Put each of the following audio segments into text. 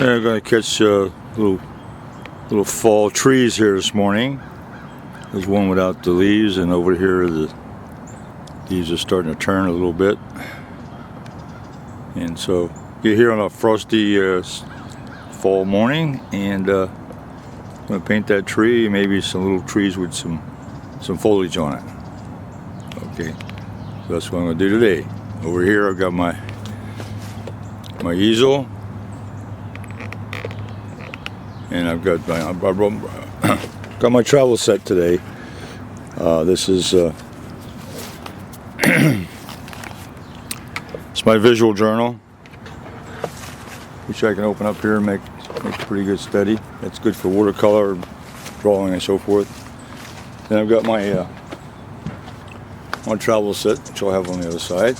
I'm going to catch little fall trees here this morning. There's one without the leaves, and over here the leaves are starting to turn a little bit. And so you're here on a frosty fall morning, and I'm going to paint that tree, maybe some little trees with some foliage on it. Okay, so that's what I'm going to do today. Over here I've got my easel, and I've got got my travel set today. This is it's my visual journal, which I can open up here and make pretty good steady. It's good for watercolor, drawing, and so forth. Then I've got my travel set, which I'll have on the other side.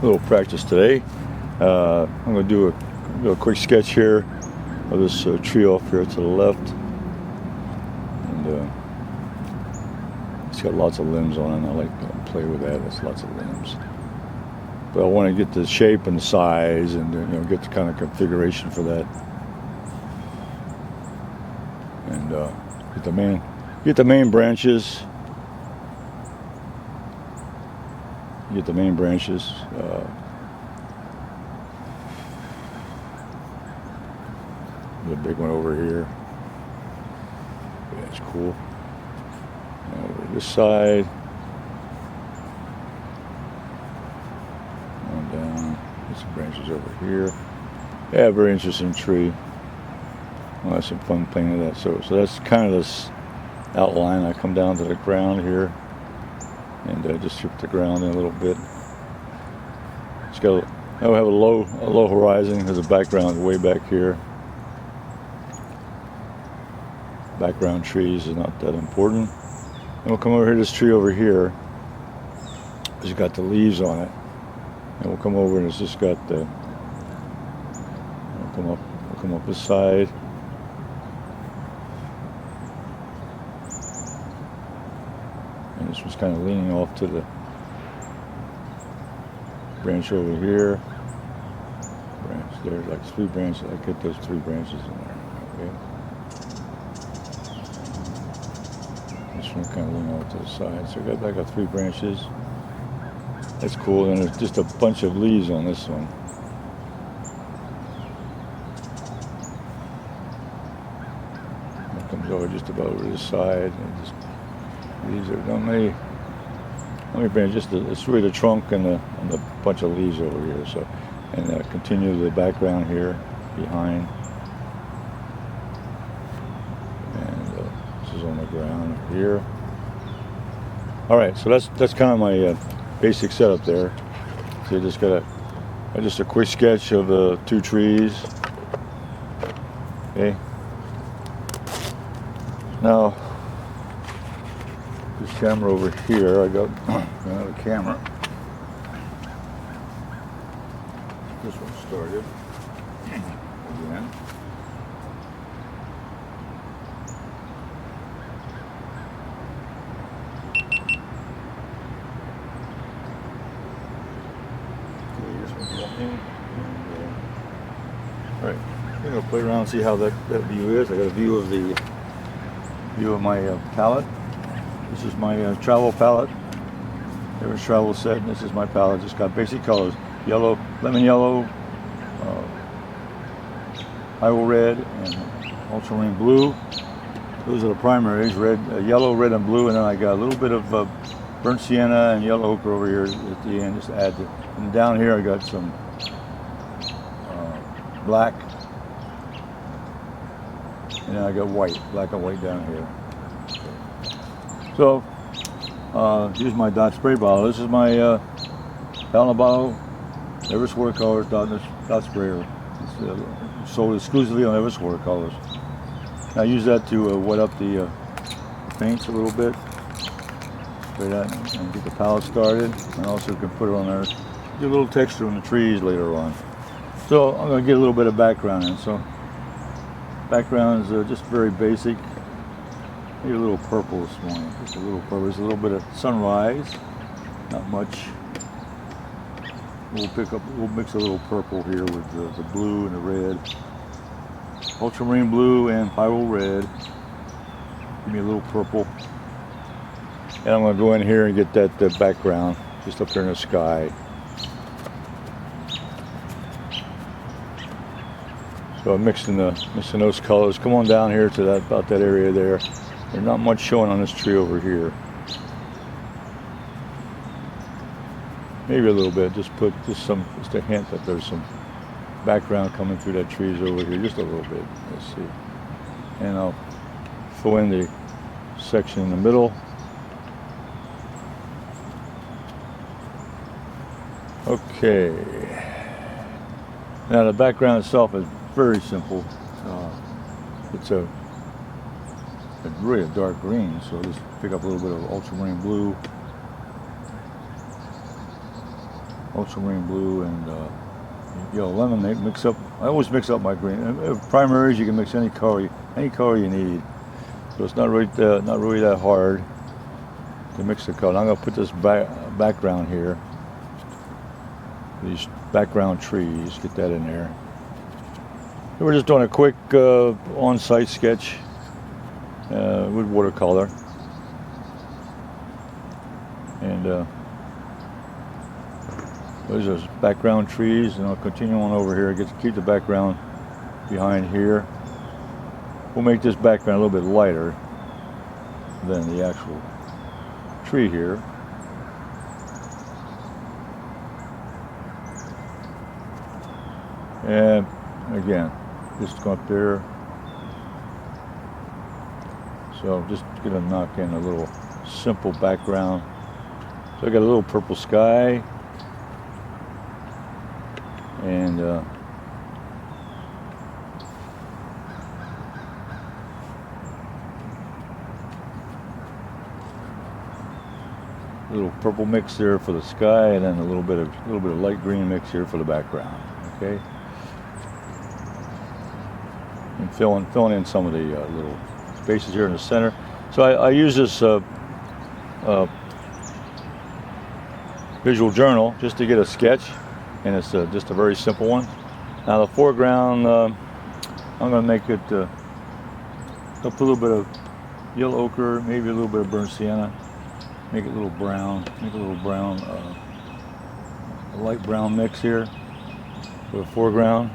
A little practice today. I'm going to do a quick sketch here of this tree off here to the left, and it's got lots of limbs on it, and I like to play with that. It's lots of limbs, but I want to get the shape and the size, and get the kind of configuration for that, and get the main branches. The big one over here. Yeah, it's cool. And over this side. On down. There's some branches over here. Yeah, very interesting tree. I'll have some fun playing with that. So that's kind of this outline. I come down to the ground here, and just strip the ground in a little bit. It's got I'll have a low horizon. There's a background way back here. Background trees is not that important. And we'll come over here to this tree over here. It's got the leaves on it. And we'll come over and it's just got the. We'll come up this side. And this was kind of leaning off to the branch over here. Branch there, like 3 branches. I get those 3 branches in there. Okay. This one kind of leaning off to the side. So I got 3 branches. That's cool. And there's just a bunch of leaves on this one. It comes over just about over this side. And just leaves are done. Many branches. It's really the trunk and the bunch of leaves over here. So, and continue the background here behind. This is on the ground here. All right, so that's kind of my basic setup there. So you just got just a quick sketch of 2 trees. Okay. Now this camera over here, I got another camera. This one started again. Alright, I'm going to play around and see how that view is. I got a view of my palette. This is my travel palette. Everett travel set. And this is my palette. Just got basic colors: yellow, lemon yellow, Iowa red, and ultramarine blue. Those are the primaries: red, yellow, red, and blue. And then I got a little bit of burnt sienna and yellow ochre over here at the end, just to add to. And down here I got some black, and then I got white, black and white down here. So here's my dot spray bottle. This is my fountain bottle, Everett Watercolors dot sprayer. It's sold exclusively on Everett Watercolors. I use that to wet up the paints a little bit, spray that, and get the palette started. And also can put it on there, get a little texture on the trees later on. So I'm going to get a little bit of background in. So background is just very basic. Maybe a little purple this morning. Just a little purple. There's a little bit of sunrise. Not much. We'll mix a little purple here with the blue and the red. Ultramarine blue and pyro red. Give me a little purple. And I'm going to go in here and get that background just up there in the sky. So I'm mixing those colors. Come on down here to about that area there. There's not much showing on this tree over here. Maybe a little bit. Just a hint that there's some background coming through that trees over here. Just a little bit. Let's see. And I'll fill in the section in the middle. Okay. Now the background itself is very simple. It's really a dark green, so I'll just pick up a little bit of ultramarine blue and yellow lemon. They mix up. I always mix up my green. Primaries, you can mix any color you need. So it's not really that hard to mix the color. I'm going to put this background here. These background trees, get that in there. And we're just doing a quick on-site sketch with watercolor. And those are background trees, and I'll continue on over here. Keep the background behind here. We'll make this background a little bit lighter than the actual tree here. And again, just go up there. So I'm just gonna knock in a little simple background. So I got a little purple sky, and little purple mix there for the sky, and then a little bit of light green mix here for the background. Okay. And filling in some of the little spaces here in the center. So I use this visual journal just to get a sketch, and it's just a very simple one. Now the foreground, I'm going to make it I'll put a little bit of yellow ochre, maybe a little bit of burnt sienna, make it a little brown, a light brown mix here for the foreground,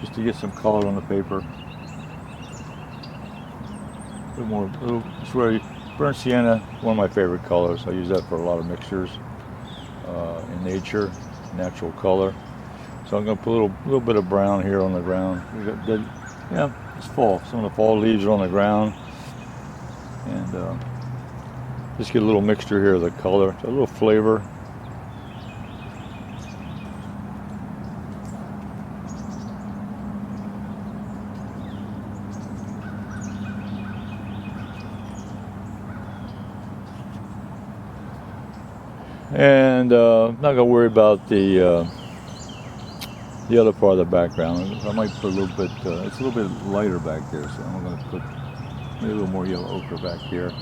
just to get some color on the paper. It's where burnt sienna, one of my favorite colors. I use that for a lot of mixtures in nature, natural color. So I'm going to put a little bit of brown here on the ground. It's fall. Some of the fall leaves are on the ground, and just get a little mixture here of the color, a little flavor. And I'm not going to worry about the other part of the background. I might put a little bit, it's a little bit lighter back there, so I'm going to put maybe a little more yellow ochre back here.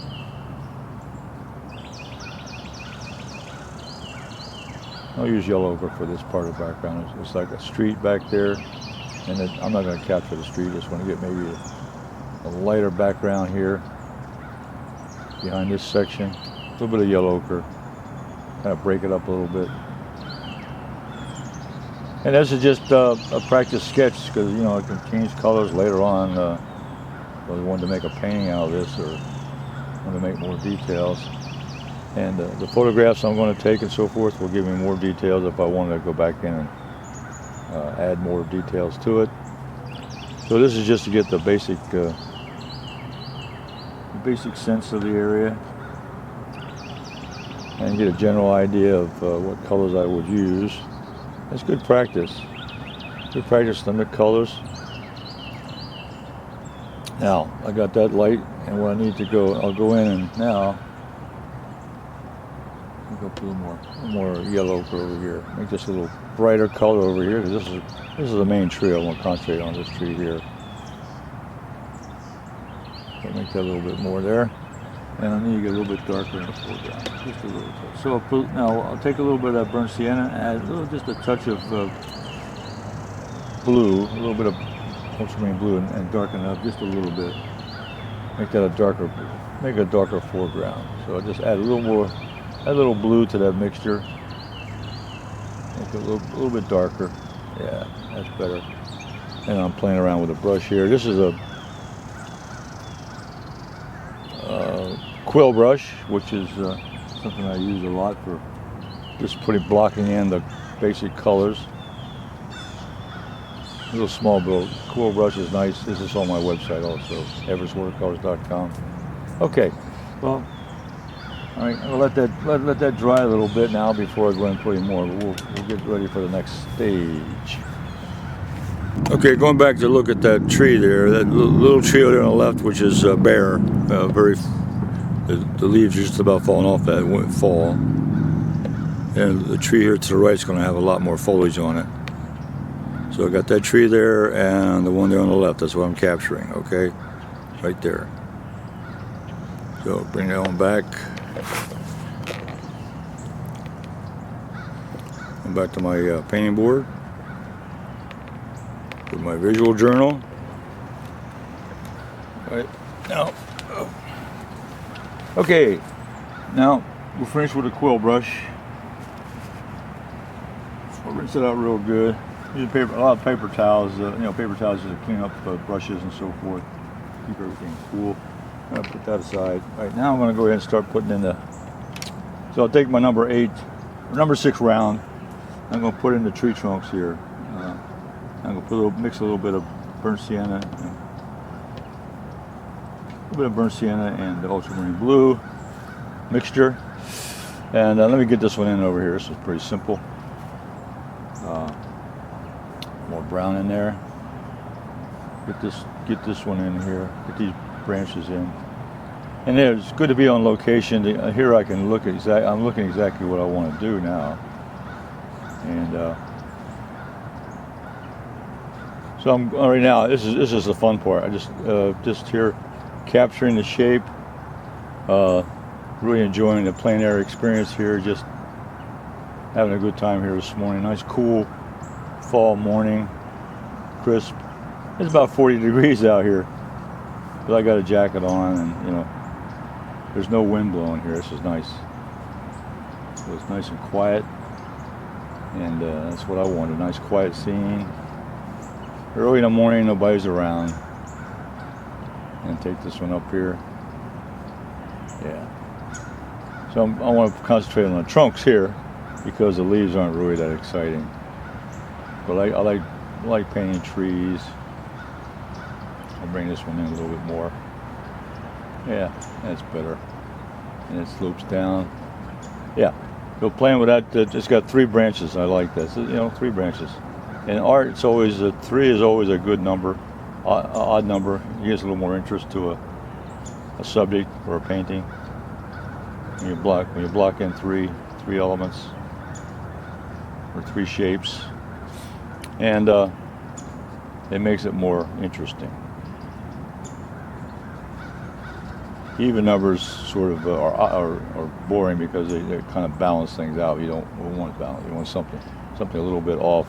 I'll use yellow ochre for this part of the background. It's like a street back there, and I'm not going to capture the street. I just want to get maybe a lighter background here behind this section. A little bit of yellow ochre. Kind of break it up a little bit. And this is just a practice sketch, because I can change colors later on. Whether I wanted to make a painting out of this or want to make more details. And the photographs I'm going to take and so forth will give me more details if I wanted to go back in and add more details to it. So this is just to get the basic sense of the area, and get a general idea of what colors I would use. It's good practice. Good practice to mix colors. Now, I got that light, and where I need to go, I'll go in and now I'll go put a little more yellow ochre over here. Make this a little brighter color over here, because this is the main tree. I want to concentrate on this tree here. So make that a little bit more there. And I need to get a little bit darker in the foreground, just a little touch. So now I'll take a little bit of that burnt sienna and add just a touch of blue, a little bit of ultramarine blue, and darken it up just a little bit. Make that make a darker foreground. So I'll just add a little more, add a little blue to that mixture. Make it a little bit darker. Yeah, that's better. And I'm playing around with a brush here. This is a quill brush, which is something I use a lot for just blocking in the basic colors. A little small build. Quill brush is nice. This is on my website also, everettwatercolors.com. Okay, well, all right, I'll let that dry a little bit now before I go and put any more. We'll get ready for the next stage. Okay, going back to look at that tree there, that little tree there on the left, which is bare, the leaves are just about falling off that fall. And the tree here to the right is going to have a lot more foliage on it. So I got that tree there and the one there on the left, that's what I'm capturing, okay? Right there. So bring that one back. Come back to my painting board. With my visual journal. Right now. Okay, now we'll finish with a quill brush. I'll rinse it out real good. Use a lot of paper towels. Paper towels just to clean up brushes and so forth. Keep everything cool. I'm gonna put that aside. Right now, I'm gonna go ahead and start putting in the. So I'll take my number 6 round. I'm gonna put in the tree trunks here. I'm gonna mix a little bit of burnt sienna, and the ultramarine blue mixture. And let me get this one in over here. This is pretty simple. More brown in there. Get this one in here. Get these branches in. And it's good to be on location. Here I can look at I'm looking exactly what I want to do now. And so I'm right now. This is the fun part. I just here capturing the shape. Really enjoying the plein air experience here. Just having a good time here this morning. Nice cool fall morning, crisp. It's about 40 degrees out here, but I got a jacket on, and there's no wind blowing here. This is nice. So it's nice and quiet, and that's what I want. A nice quiet scene. Early in the morning, nobody's around. And take this one up here. Yeah. So I want to concentrate on the trunks here because the leaves aren't really that exciting. But I like painting trees. I'll bring this one in a little bit more. Yeah, that's better. And it slopes down. Yeah. So playing with that, it's got 3 branches. I like that. So, 3 branches. In art, it's always 3 is always a good number, odd number. It gives a little more interest to a subject or a painting. When you block in three elements or 3 shapes, and it makes it more interesting. Even numbers sort of are boring because they kind of balance things out. You don't want balance. You want something a little bit off.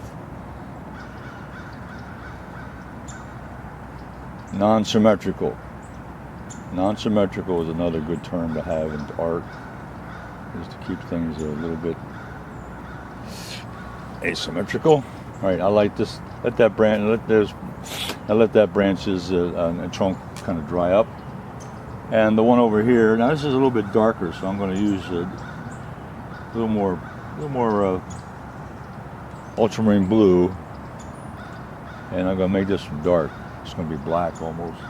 Non-symmetrical. Non-symmetrical is another good term to have in art, is to keep things a little bit asymmetrical. All right, I like this. Let that branches and trunk kind of dry up. And the one over here, now this is a little bit darker, so I'm going to use a little more ultramarine blue, and I'm going to make this dark. It's going to be black almost.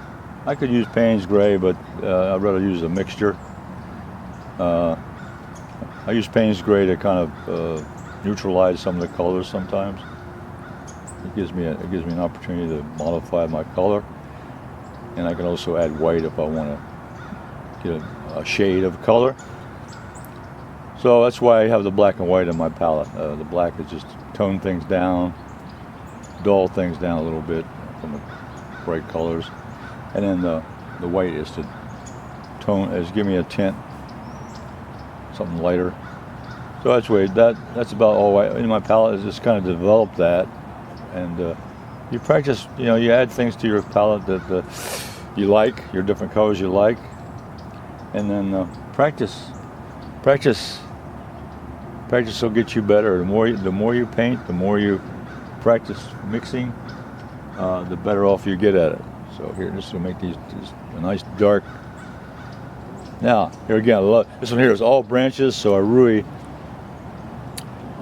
I could use Payne's gray, but I'd rather use a mixture. I use Payne's gray to kind of neutralize some of the colors sometimes. It gives me an opportunity to modify my color, and I can also add white if I want to get a shade of color. So that's why I have the black and white in my palette. The black is just tone things down, dull things down a little bit from the bright colors, and then the white is to tone, is give me a tint, something lighter. So that's about all in my palette, is just kind of develop that, and you practice. You know, you add things to your palette that you like, your different colors you like, and then practice will get you better. The more you paint, the more you practice mixing, the better off you get at it. So here, this will make these a nice dark. Now here again, I love this one here is all branches, so I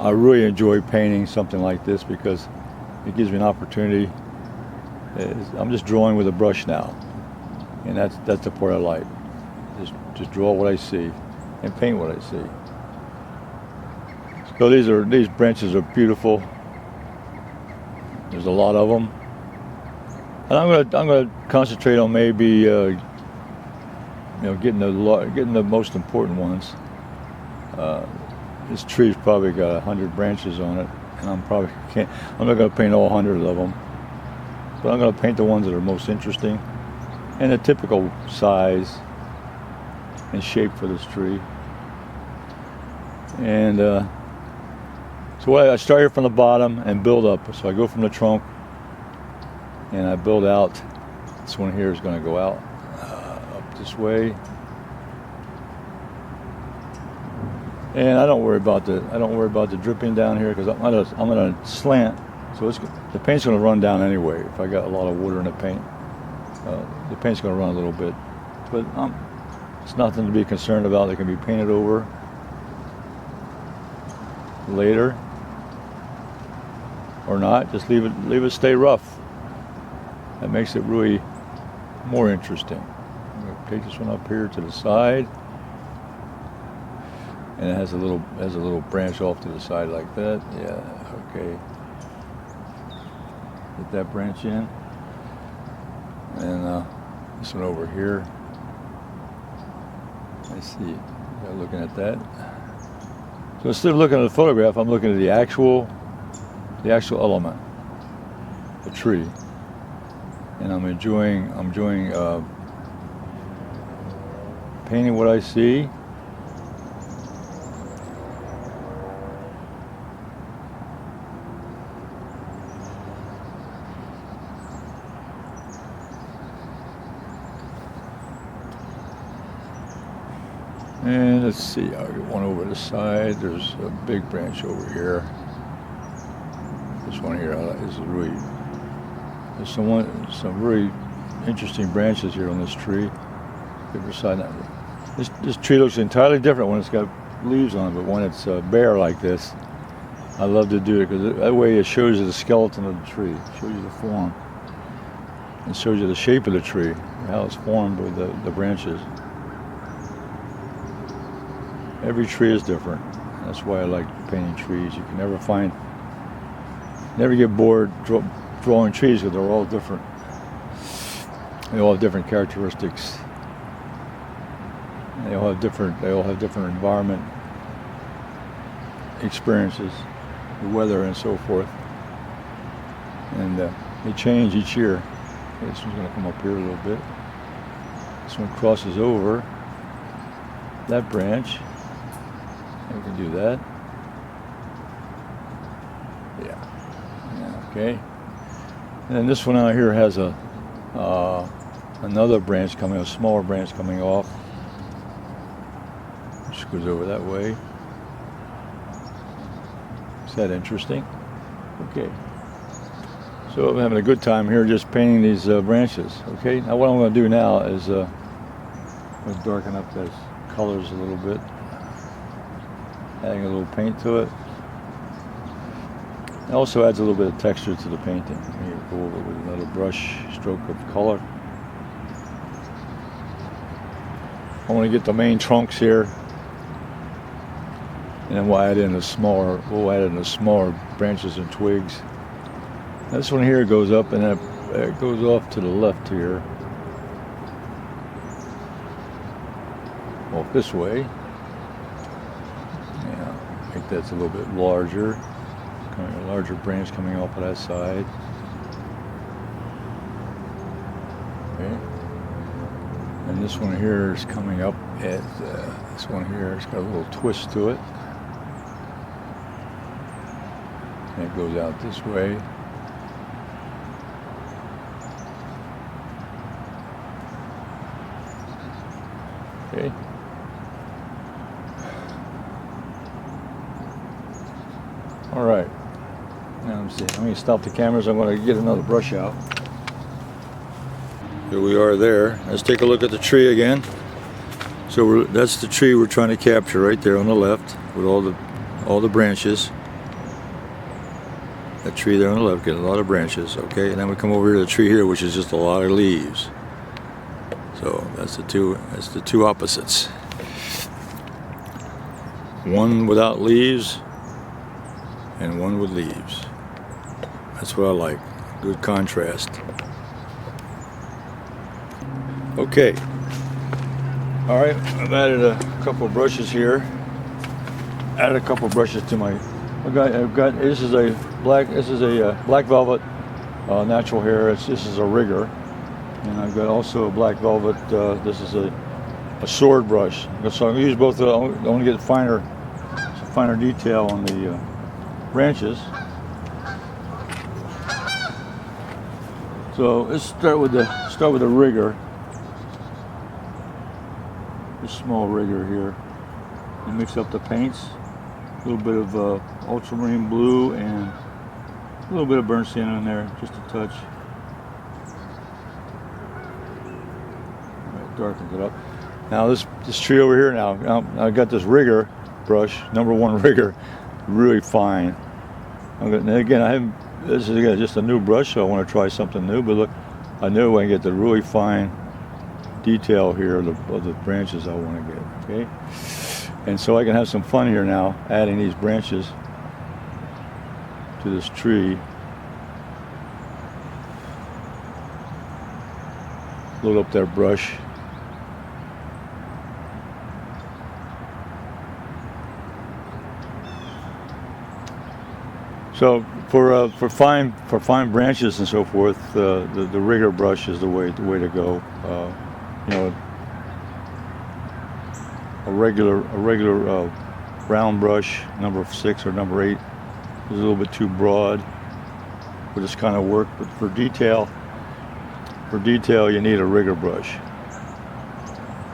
really enjoy painting something like this because it gives me an opportunity. I'm just drawing with a brush now, and that's the part I like. Just draw what I see and paint what I see. So these branches are beautiful. There's a lot of them, and I'm gonna concentrate on maybe getting the most important ones. This tree's probably got 100 branches on it, and I'm not gonna paint all 100 of them, but I'm gonna paint the ones that are most interesting and the typical size and shape for this tree. And so I start here from the bottom and build up. So I go from the trunk and I build out. This one here is going to go out up this way, and I don't worry about the dripping down here because I'm gonna slant, so the paint's going to run down anyway. If I got a lot of water in the paint, the paint's going to run a little bit, but it's nothing to be concerned about. It can be painted over later or not. Just leave it stay rough. That makes it really more interesting. I'm going to take this one up here to the side, and it has a little branch off to the side like that. Yeah, okay. Get that branch in, and this one over here. I see. Looking at that. So instead of looking at the photograph, I'm looking at the actual element, the tree, and I'm enjoying painting what I see. And let's see, I'll get one over the side. There's a big branch over here. This one here is really, there's some really interesting branches here on this tree. This tree looks entirely different when it's got leaves on it, but when it's bare like this, I love to do it because that way it shows you the skeleton of the tree, it shows you the form, and shows you the shape of the tree, how it's formed with the branches. Every tree is different. That's why I like painting trees. You can never get bored drawing trees because they're all different. They all have different characteristics. They all have different environment experiences, the weather and so forth. And they change each year. Okay, this one's going to come up here a little bit. This one crosses over that branch. We can do that. Yeah. Okay. And then this one out here has another branch coming, a smaller branch coming off, which goes over that way. Is that interesting? Okay. So I'm having a good time here just painting these branches. Okay. Now what I'm going to do now is I'm going to darken up those colors a little bit. Adding a little paint to it. It also adds a little bit of texture to the painting. Here, go over with another brush stroke of color. I want to get the main trunks here, and then we'll add in the smaller branches and twigs. This one here goes up, and it goes off to the left here, off this way. I think that's a little bit larger, a larger branch coming off of that side. Okay. And And this one here is coming up at, this one here, it's got a little twist to it. And it goes out this way. Okay. All right. Now let's see. I'm going to stop the cameras. I'm going to get another brush out. Here we are there. Let's take a look at the tree again. So that's the tree we're trying to capture right there on the left with all the branches. That tree there on the left getting a lot of branches. Okay, and then we come over here to the tree here, which is just a lot of leaves. So that's the two opposites. One without leaves and one with leaves. That's what I like. Good contrast. Okay. All right, I've added a couple brushes here. Added a couple brushes to my. I've got this is a black velvet natural hair. This is a rigger, and I've got also a black velvet. This is a sword brush. So I'm gonna use both. I want to get finer detail on the branches. So let's start with the rigger. This small rigger here, and mix up the paints. A little bit of ultramarine blue and a little bit of burnt sienna in there, just a touch. Right, darkens it up. Now this tree over here. Now I got this rigger brush, #1 rigger, really fine. Again, this is again just a new brush, so I want to try something new. But look, I know I can get the really fine detail here of the branches I want to get. Okay, and so I can have some fun here now, adding these branches to this tree. Load up that brush. So for fine branches and so forth, the rigger brush is the way to go. You know, a regular round brush, #6 or #8, is a little bit too broad for this kind of work. But for detail, you need a rigger brush.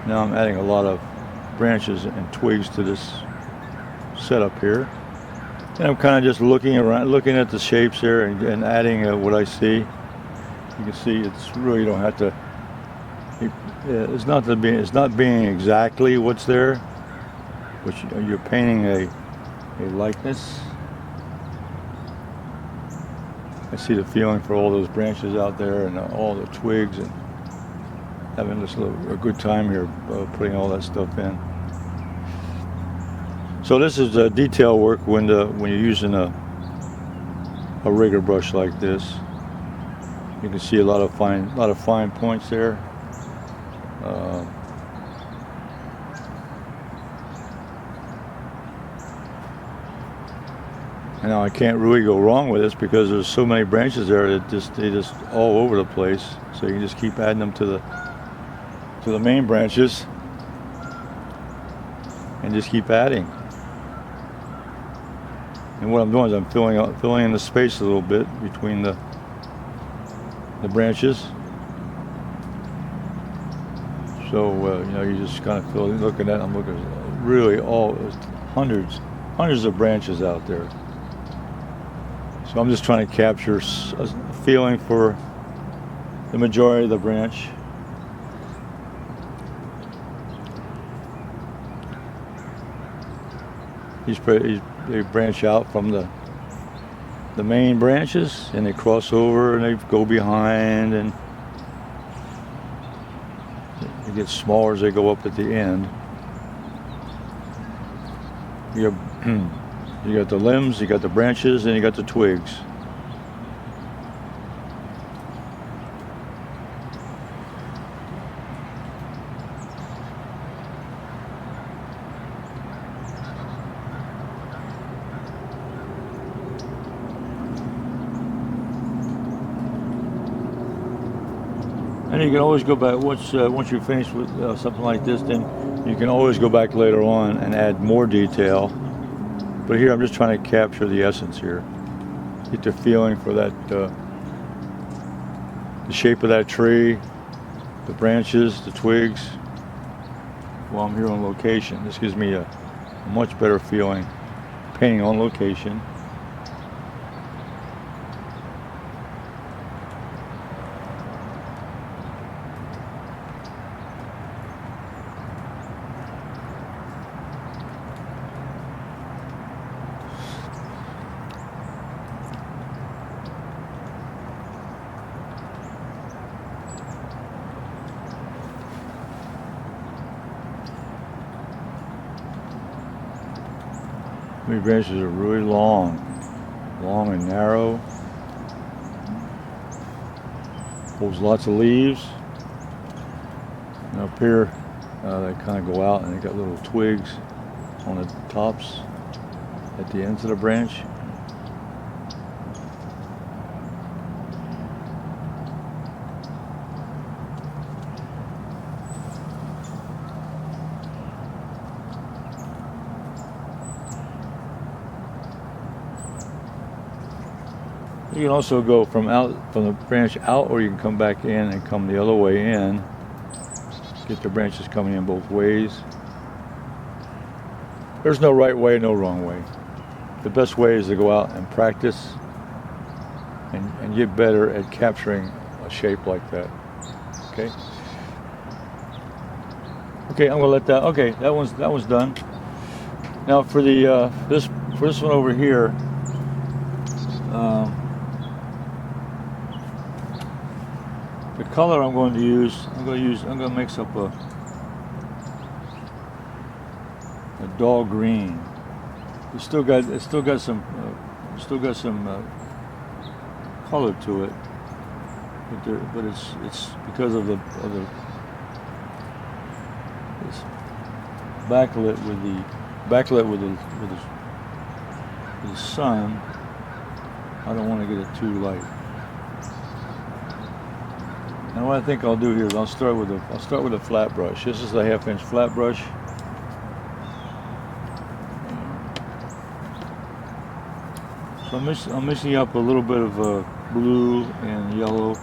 Now I'm adding a lot of branches and twigs to this setup here. And I'm kind of just looking at the shapes here and adding what I see. You can see it's really, you don't have to. It's not being exactly what's there, but you're painting a likeness. I see the feeling for all those branches out there and all the twigs, and having just a good time here putting all that stuff in. So this is detail work when you're using a rigger brush like this. You can see a lot of fine points there. And now I can't really go wrong with this because there's so many branches there that they just all over the place. So you can just keep adding them to the main branches and just keep adding. And what I'm doing is I'm filling in the space a little bit between the branches. So you know, you just kind of looking at. I'm looking at really hundreds of branches out there. So I'm just trying to capture a feeling for the majority of the branch. They branch out from the main branches, and they cross over and they go behind, and they get smaller as they go up at the end. You got the limbs, you got the branches, and you got the twigs. And you can always go back once you're finished with something like this. Then you can always go back later on and add more detail. But here I'm just trying to capture the essence here, get the feeling for that, the shape of that tree, the branches, the twigs. While I'm here on location, this gives me a much better feeling painting on location. These branches are really long and narrow. Holds lots of leaves. And up here, they kind of go out and they got little twigs on the tops at the ends of the branch. You can also go from the branch out, or you can come back in and come the other way in. Get the branches coming in both ways. There's no right way, no wrong way. The best way is to go out and practice and get better at capturing a shape like that. Okay. Okay, I'm gonna let that. Okay, that one's done. Now for the this one over here. The color I'm going to use, I'm going to mix up a dull green. It's still got some color to it, but it's because of the it's backlit with the sun. I don't want to get it too light. And what I think I'll do here is I'll start with a flat brush. This is a 1/2 inch flat brush. So I'm mixing up a little bit of blue and yellow.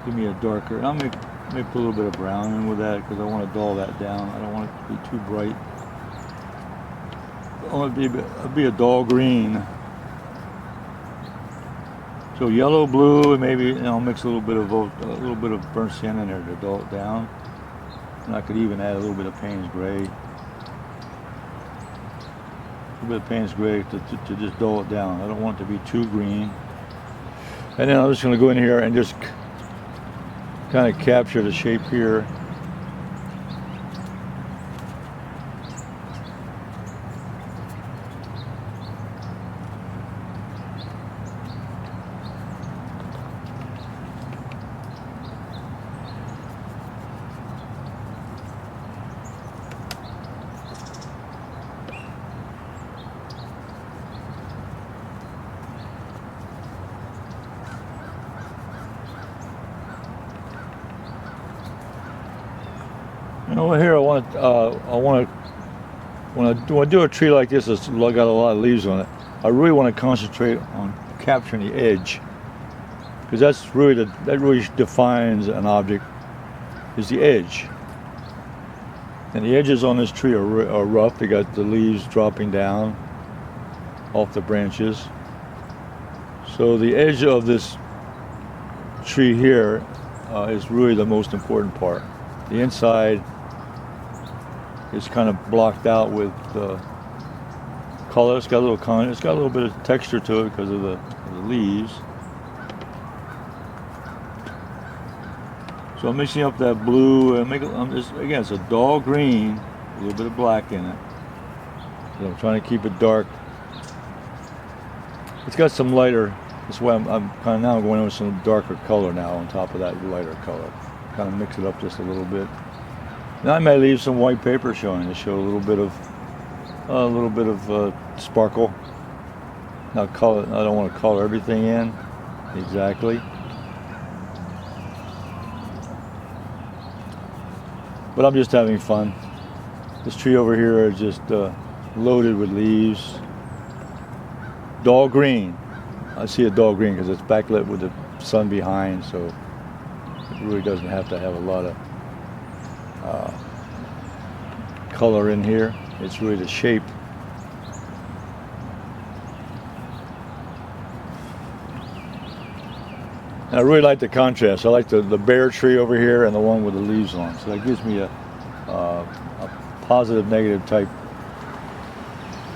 Give me a darker. I'll make put a little bit of brown in with that because I want to dull that down. I don't want it to be too bright. I want it to be a dull green. So yellow, blue, and maybe I'll mix a little bit of burnt sienna in there to dull it down. And I could even add a little bit of Payne's gray. A little bit of Payne's gray to just dull it down. I don't want it to be too green. And then I'm just going to go in here and just kind of capture the shape here. And over here, when I do a tree like this that's got a lot of leaves on it, I really want to concentrate on capturing the edge, because that really defines an object, is the edge. And the edges on this tree are rough. They got the leaves dropping down off the branches. So the edge of this tree here is really the most important part. The inside is kind of blocked out with color. It's got a little bit of texture to it because of the leaves. So I'm mixing up that blue and again, it's a dull green, a little bit of black in it. So I'm trying to keep it dark. It's got some lighter. That's why I'm kind of now going in with some darker color now on top of that lighter color. Kind of mix it up just a little bit. Now I may leave some white paper showing to show a little bit of sparkle. Now color. I don't want to color everything in exactly. but I'm just having fun. This tree over here is just loaded with leaves. Dull green. I see a dull green because it's backlit with the sun behind, so it really doesn't have to have a lot of color in here. It's really the shape. And I really like the contrast. I like the bare tree over here and the one with the leaves on. So that gives me a positive, negative type.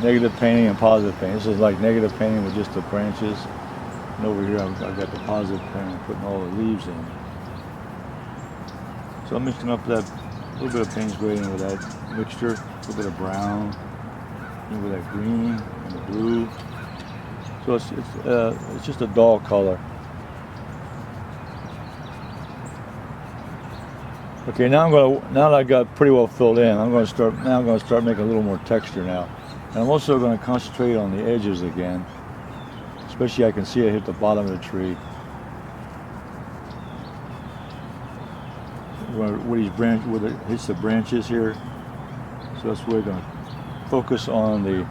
Negative painting and positive painting. This is like negative painting with just the branches. And over here I've got the positive painting, putting all the leaves in. So I'm mixing up that little bit of Payne's gradient with that mixture, a little bit of brown, and with that green and the blue. So it's just a dull color. Okay, now that I got pretty well filled in, I'm going to start making a little more texture now. And I'm also going to concentrate on the edges again. Especially I can see it hit the bottom of the tree. Where it hits the branches here. So that's where we're going to focus on the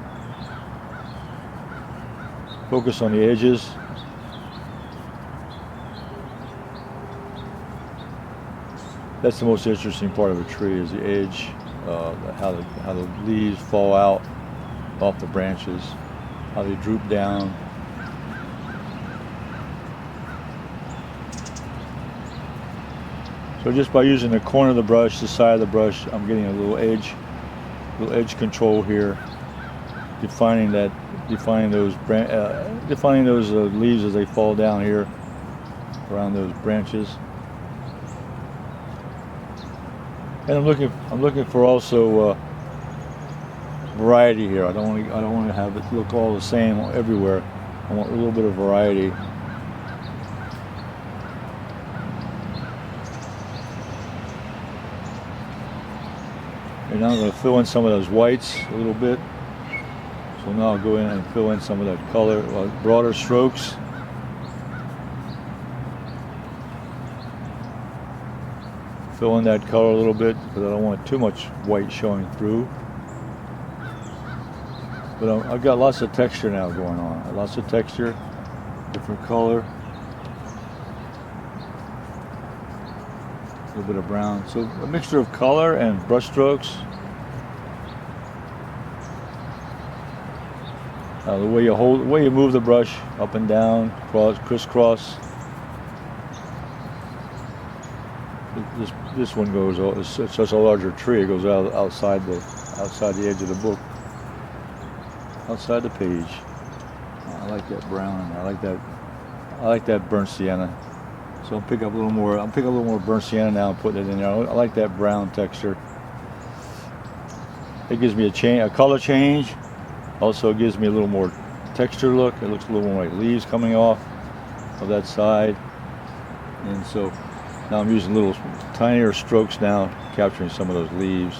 edges. That's the most interesting part of a tree, is the edge, how the leaves fall out off the branches, how they droop down. So just by using the corner of the brush, the side of the brush, I'm getting a little edge control here, defining those leaves as they fall down here around those branches. And I'm looking for also variety here. I don't want to have it look all the same everywhere. I want a little bit of variety. And now I'm going to fill in some of those whites a little bit. So now I'll go in and fill in some of that color, broader strokes. Fill in that color a little bit because I don't want too much white showing through. But I've got lots of texture now going on. Lots of texture, different color. A little bit of brown. So a mixture of color and brush strokes. The way you move the brush up and down, crisscross. This one goes. It's such a larger tree. It goes outside the edge of the book, outside the page. I like that brown. I like that burnt sienna. So I'll pick up a little more burnt sienna now and put it in there. I like that brown texture. It gives me a color change. Also, it gives me a little more texture look. It looks a little more like leaves coming off of that side. And so now I'm using little tinier strokes now, capturing some of those leaves.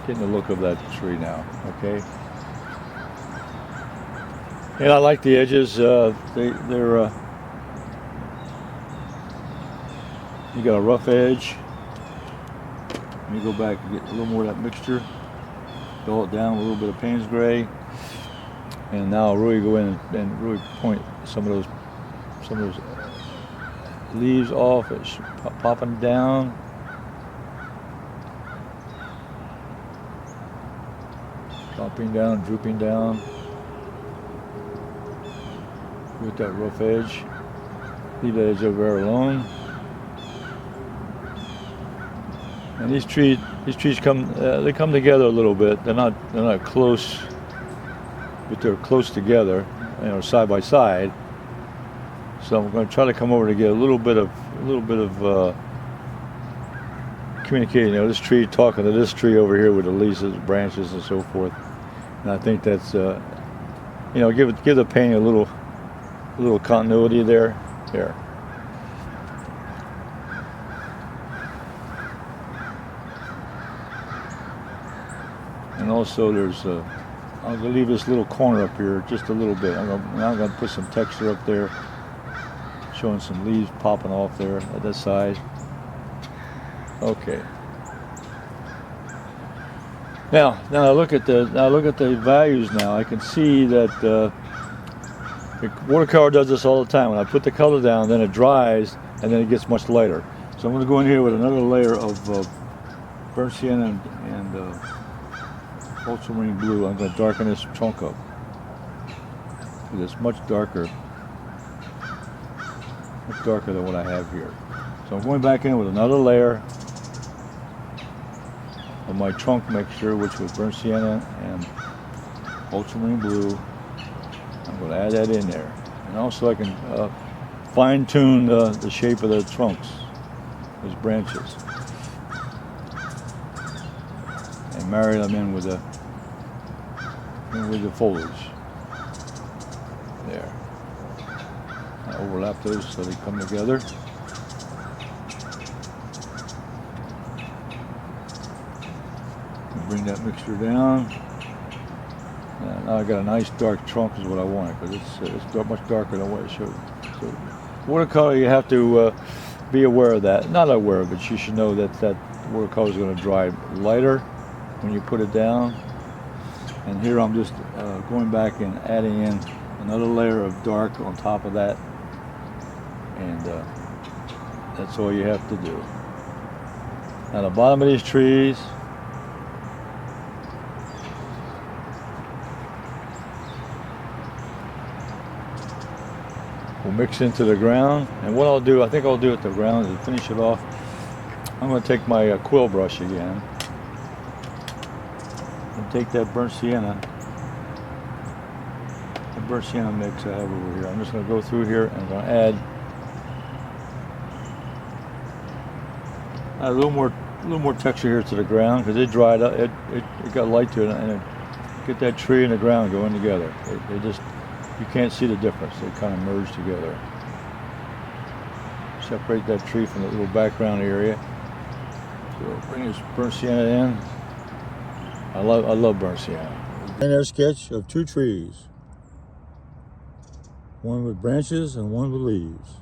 Getting the look of that tree now, okay? And I like the edges. They're you got a rough edge. Let me go back and get a little more of that mixture. Dull it down with a little bit of Payne's gray. And now I'll really go in and really point some of those leaves off. It's popping down. Popping down, drooping down. With that rough edge. Leave that edge over there alone. And these trees come together a little bit. They're not close, but they're close together, side by side. So I'm going to try to come over to get a little bit of communicating. This tree talking to this tree over here with the leaves, branches, and so forth. And I think that's give the painting a little continuity there. There. And also there's I'm going to leave this little corner up here just a little bit. I'm going to put some texture up there, showing some leaves popping off there at that side. Okay. Now I look at the values. Now I can see that the watercolor does this all the time. When I put the color down, then it dries, and then it gets much lighter. So I'm going to go in here with another layer of burnt sienna and ultramarine blue. I'm going to darken this trunk up. It's much darker than what I have here. So I'm going back in with another layer of my trunk mixture, which was burnt sienna and ultramarine blue. I'm going to add that in there, and also I can fine-tune the shape of the trunks, those branches, and marry them in with the foliage. There. I overlap those so they come together. Bring that mixture down. Now I got a nice dark trunk is what I want, because it's much darker than what it showed. So watercolor, you have to be aware of that. Not aware of it, you should know that watercolor is going to dry lighter when you put it down. And here I'm just going back and adding in another layer of dark on top of that, and that's all you have to do. Now the bottom of these trees, will mix into the ground, and what I'll do, I think I'll do at the ground is to finish it off. I'm going to take my quill brush again and take that burnt sienna mix I have over here. I'm just going to go through here and I'm going to add a little more texture here to the ground, because it dried up. It got light to it, and get that tree and the ground going together. They just, you can't see the difference. They kind of merge together. Separate that tree from the little background area. So bring this burnt sienna in. I love burnt sienna. Plein air sketch of two trees. One with branches and one with leaves.